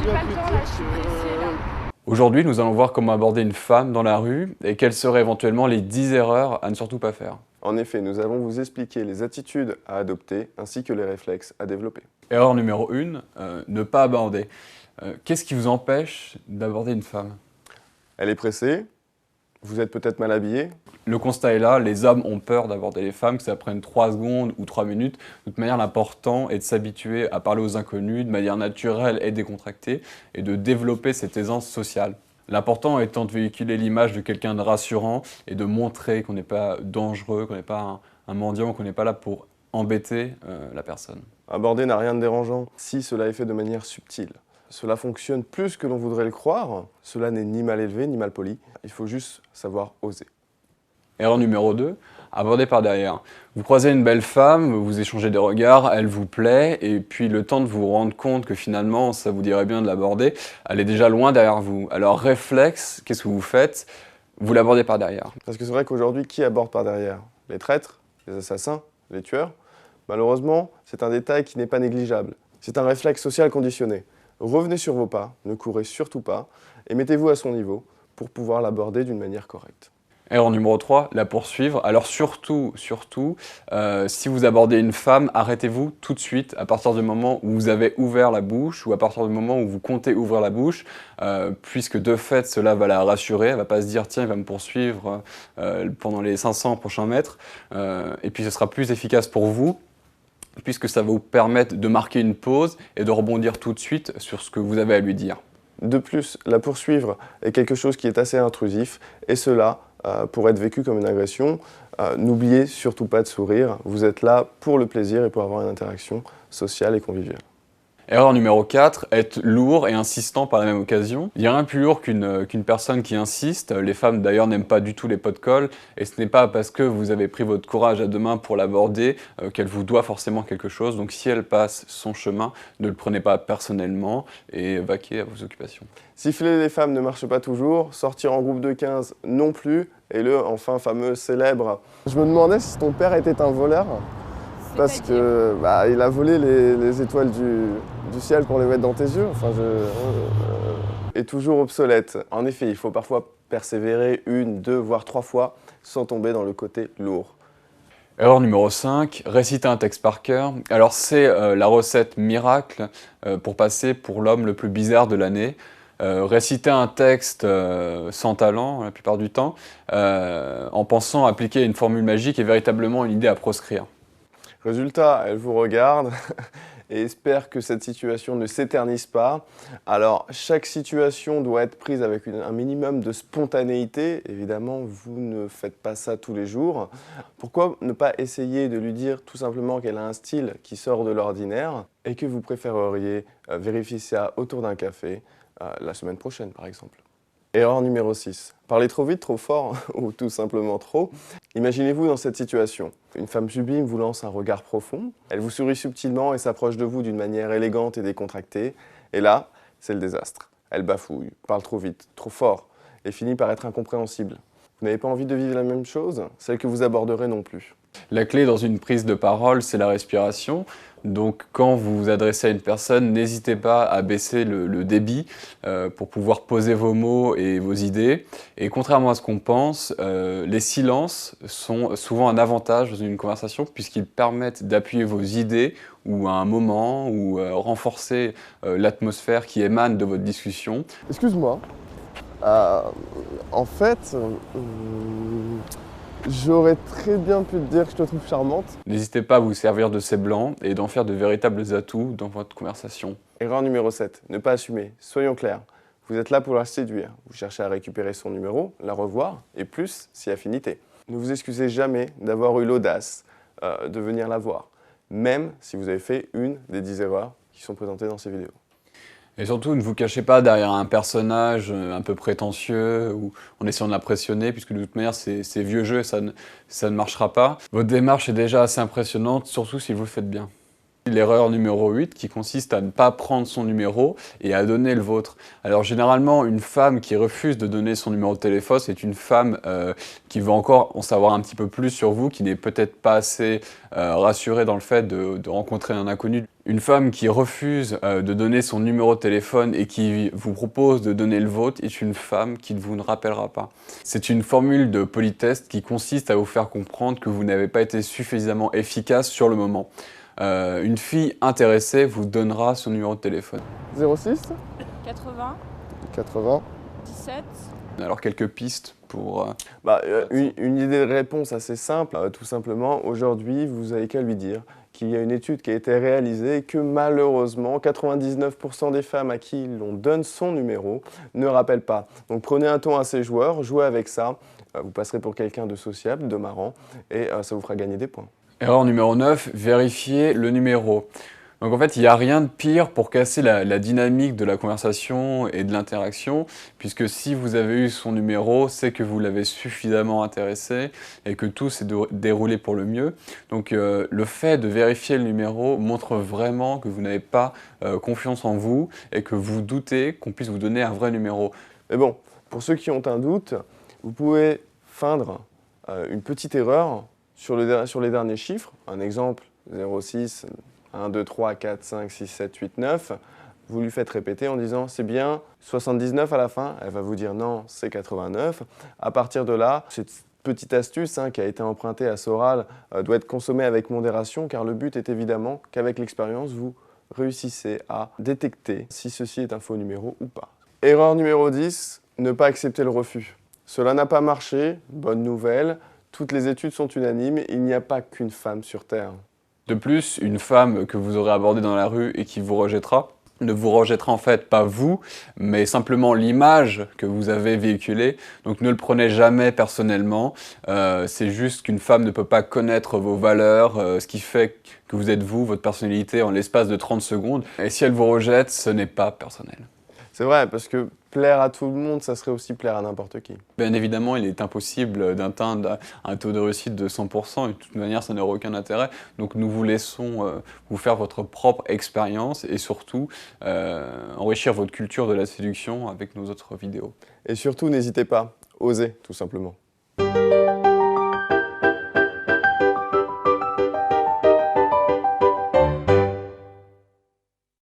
j'ai pas le temps là, je suis pressée là. Aujourd'hui, nous allons voir comment aborder une femme dans la rue et quelles seraient éventuellement les 10 erreurs à ne surtout pas faire. En effet, nous allons vous expliquer les attitudes à adopter ainsi que les réflexes à développer. Erreur numéro 1, ne pas aborder. Qu'est-ce qui vous empêche d'aborder une femme? Elle est pressée, vous êtes peut-être mal habillé. Le constat est là, les hommes ont peur d'aborder les femmes, que ça prenne 3 secondes ou 3 minutes. De toute manière, l'important est de s'habituer à parler aux inconnus de manière naturelle et décontractée et de développer cette aisance sociale. L'important étant de véhiculer l'image de quelqu'un de rassurant et de montrer qu'on n'est pas dangereux, qu'on n'est pas un mendiant, qu'on n'est pas là pour embêter la personne. Aborder n'a rien de dérangeant si cela est fait de manière subtile. Cela fonctionne plus que l'on voudrait le croire. Cela n'est ni mal élevé ni mal poli. Il faut juste savoir oser. Erreur numéro 2, aborder par derrière. Vous croisez une belle femme, vous échangez des regards, elle vous plaît, et puis le temps de vous rendre compte que finalement ça vous dirait bien de l'aborder, elle est déjà loin derrière vous. Alors réflexe, qu'est-ce que vous faites? Vous l'abordez par derrière. Parce que c'est vrai qu'aujourd'hui, qui aborde par derrière? Les traîtres, les assassins, les tueurs? Malheureusement, c'est un détail qui n'est pas négligeable. C'est un réflexe social conditionné. Revenez sur vos pas, ne courez surtout pas, et mettez-vous à son niveau pour pouvoir l'aborder d'une manière correcte. Erreur numéro 3, la poursuivre. Alors surtout, si vous abordez une femme, arrêtez-vous tout de suite à partir du moment où vous avez ouvert la bouche ou à partir du moment où vous comptez ouvrir la bouche, puisque de fait cela va la rassurer, elle ne va pas se dire tiens il va me poursuivre pendant les 500 prochains mètres, et puis ce sera plus efficace pour vous, puisque ça va vous permettre de marquer une pause et de rebondir tout de suite sur ce que vous avez à lui dire. De plus, la poursuivre est quelque chose qui est assez intrusif, et cela pour être vécu comme une agression. N'oubliez surtout pas de sourire, vous êtes là pour le plaisir et pour avoir une interaction sociale et conviviale. Erreur numéro 4, être lourd et insistant par la même occasion. Il n'y a rien de plus lourd qu'une personne qui insiste. Les femmes d'ailleurs n'aiment pas du tout les pots de colle, et ce n'est pas parce que vous avez pris votre courage à deux mains pour l'aborder qu'elle vous doit forcément quelque chose. Donc si elle passe son chemin, ne le prenez pas personnellement et vaquez à vos occupations. Siffler les femmes ne marche pas toujours, sortir en groupe de 15 non plus, et le enfin fameux célèbre. Je me demandais si ton père était un voleur. Parce que il a volé les étoiles du ciel pour les mettre dans tes yeux. Enfin, est toujours obsolète. En effet, il faut parfois persévérer 1, 2, voire 3 fois sans tomber dans le côté lourd. Erreur numéro 5, réciter un texte par cœur. Alors c'est la recette miracle pour passer pour l'homme le plus bizarre de l'année. Réciter un texte sans talent la plupart du temps, en pensant appliquer une formule magique est véritablement une idée à proscrire. Résultat, elle vous regarde et espère que cette situation ne s'éternise pas. Alors, chaque situation doit être prise avec un minimum de spontanéité. Évidemment, vous ne faites pas ça tous les jours. Pourquoi ne pas essayer de lui dire tout simplement qu'elle a un style qui sort de l'ordinaire et que vous préféreriez vérifier ça autour d'un café la semaine prochaine, par exemple. Erreur numéro 6. Parler trop vite, trop fort ou tout simplement trop. Imaginez-vous dans cette situation. Une femme sublime vous lance un regard profond, elle vous sourit subtilement et s'approche de vous d'une manière élégante et décontractée. Et là, c'est le désastre. Elle bafouille, parle trop vite, trop fort et finit par être incompréhensible. Vous n'avez pas envie de vivre la même chose? Celle que vous aborderez non plus. La clé dans une prise de parole, c'est la respiration. Donc quand vous vous adressez à une personne, n'hésitez pas à baisser le débit pour pouvoir poser vos mots et vos idées. Et contrairement à ce qu'on pense, les silences sont souvent un avantage dans une conversation puisqu'ils permettent d'appuyer vos idées ou à un moment ou renforcer l'atmosphère qui émane de votre discussion. Excuse-moi, en fait, j'aurais très bien pu te dire que je te trouve charmante. N'hésitez pas à vous servir de ces blancs et d'en faire de véritables atouts dans votre conversation. Erreur numéro 7, ne pas assumer. Soyons clairs, vous êtes là pour la séduire. Vous cherchez à récupérer son numéro, la revoir, et plus si affinité. Ne vous excusez jamais d'avoir eu l'audace de venir la voir, même si vous avez fait une des 10 erreurs qui sont présentées dans ces vidéos. Et surtout, ne vous cachez pas derrière un personnage un peu prétentieux ou en essayant de l'impressionner, puisque de toute manière, c'est vieux jeu et ça ne marchera pas. Votre démarche est déjà assez impressionnante, surtout si vous le faites bien. L'erreur numéro 8 qui consiste à ne pas prendre son numéro et à donner le vôtre. Alors généralement, une femme qui refuse de donner son numéro de téléphone, c'est une femme qui veut encore en savoir un petit peu plus sur vous, qui n'est peut-être pas assez rassurée dans le fait de rencontrer un inconnu. Une femme qui refuse de donner son numéro de téléphone et qui vous propose de donner le vôtre est une femme qui ne vous rappellera pas. C'est une formule de politesse qui consiste à vous faire comprendre que vous n'avez pas été suffisamment efficace sur le moment. Une fille intéressée vous donnera son numéro de téléphone. 06 80, 80. 17. Alors quelques pistes pour... Une idée de réponse assez simple, tout simplement, aujourd'hui, vous n'avez qu'à lui dire qu'il y a une étude qui a été réalisée et que malheureusement, 99% des femmes à qui l'on donne son numéro ne rappellent pas. Donc prenez un ton assez joueur, jouez avec ça, vous passerez pour quelqu'un de sociable, de marrant, et ça vous fera gagner des points. Erreur numéro 9, vérifier le numéro. Donc en fait, il n'y a rien de pire pour casser la dynamique de la conversation et de l'interaction, puisque si vous avez eu son numéro, c'est que vous l'avez suffisamment intéressé et que tout s'est déroulé pour le mieux. Donc le fait de vérifier le numéro montre vraiment que vous n'avez pas confiance en vous et que vous doutez qu'on puisse vous donner un vrai numéro. Mais bon, pour ceux qui ont un doute, vous pouvez feindre une petite erreur sur les derniers chiffres. Un exemple, 06, 1, 2, 3, 4, 5, 6, 7, 8, 9. Vous lui faites répéter en disant « c'est bien 79 à la fin ». Elle va vous dire « non, c'est 89 ». À partir de là, cette petite astuce qui a été empruntée à Soral doit être consommée avec modération, car le but est évidemment qu'avec l'expérience, vous réussissez à détecter si ceci est un faux numéro ou pas. Erreur numéro 10, ne pas accepter le refus. Cela n'a pas marché, bonne nouvelle, toutes les études sont unanimes, il n'y a pas qu'une femme sur Terre. De plus, une femme que vous aurez abordée dans la rue et qui vous rejettera, ne vous rejettera en fait pas vous, mais simplement l'image que vous avez véhiculée. Donc ne le prenez jamais personnellement, c'est juste qu'une femme ne peut pas connaître vos valeurs, ce qui fait que vous êtes vous, votre personnalité en l'espace de 30 secondes. Et si elle vous rejette, ce n'est pas personnel. C'est vrai, parce que plaire à tout le monde, ça serait aussi plaire à n'importe qui. Bien évidemment, il est impossible d'atteindre un taux de réussite de 100%, et de toute manière, ça n'aurait aucun intérêt. Donc nous vous laissons vous faire votre propre expérience et surtout enrichir votre culture de la séduction avec nos autres vidéos. Et surtout, n'hésitez pas, osez, tout simplement.